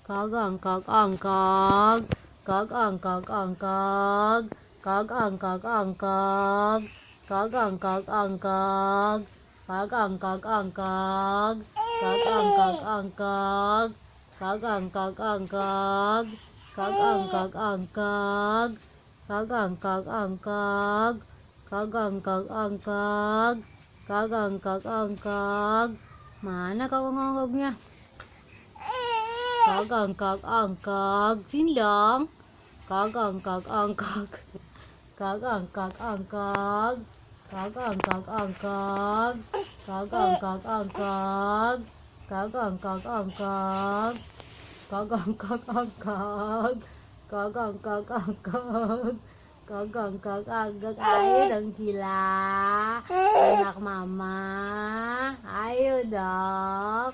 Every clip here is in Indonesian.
Kagangkag angkag, kagangkag angkag, kagangkag angkag, kagangkag angkag, kagangkag angkag, kagangkag angkag, kagangkag angkag, kagangkag angkag, kagangkag angkag, kagangkag angkag, kagangkag angkag. Mana kagangkagnya? Kagangkag angkag, sini dong. Kagangkag angkag, kagangkag angkag, kagangkag angkag, kagangkag angkag, kagangkag angkag, kagangkag angkag, kagangkag angkag, kagangkag angkag. Ayo dong Cila, anak mama, ayo dong.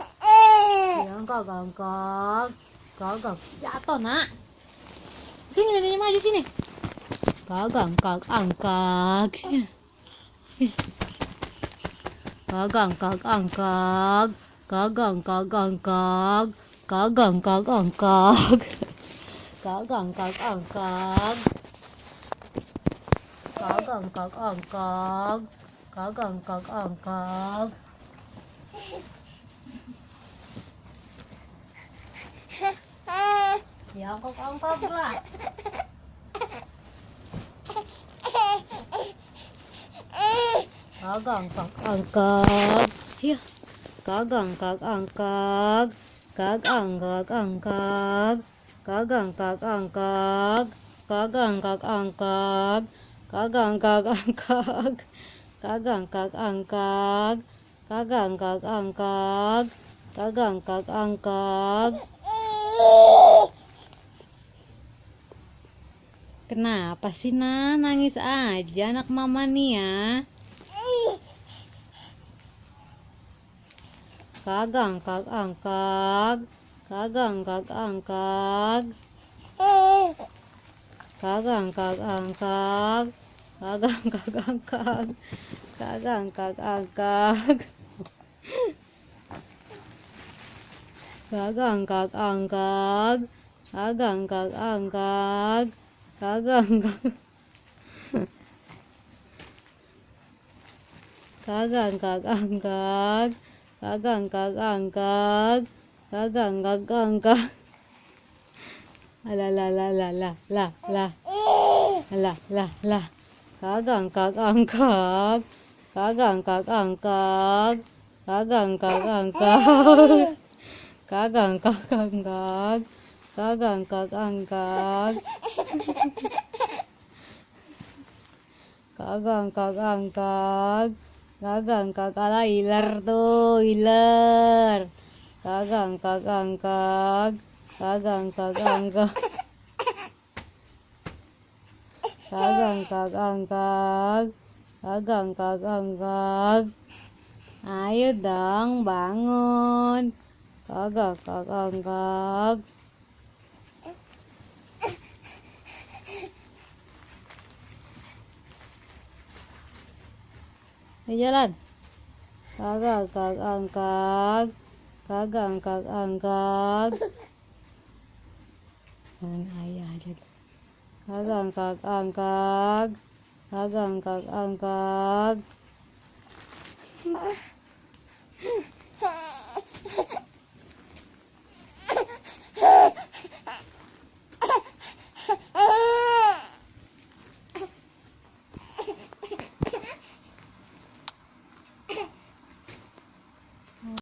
Yang kagangkag, kagang jatuh nak. Sini neneknya maju sini. Kagangkag angkag. Kagangkag angkag, kagangkag angkag, kagangkag angkag, kagangkag angkag, kagangkag angkag, kagangkag angkag. Ya angkag lah. Kagangkag angkag. Ya. Kagangkag angkag, kagangkag angkag, kagangkag angkag, kagangkag angkag, kagangkag angkag, kagangkag angkag, kagangkag angkag, kagangkag angkag. Kenapa sih nangis aja anak mama nih ya? Kagangkag angkag, kagangkag angkag, kagangkag angkag, kagangkag angkag, kagangkag angkag, kagangkag angkag, kagangkag angkag, kagangkag, kagangkag angkag, kagangkag angkag, kagangkag angkag. Lah lah lah lah lah lah lah lah lah lah. Kagangkag angkag, kagangkag angkag, kagangkag angkag, kagangkag angkag, kagangkag angkag, kagangkag angkag, kagangkag. Ala iler tuh, iler. Kagangkag angkag, kagangkag angkag, kagangkag angkag, kagangkag angkag. Ayo dong bangun. Kagangkag angkag. Ayo jalan. Kagangkag angkag, kagangkag angkag. Ayah aja. Kagangkag angkag, kagangkag angkag.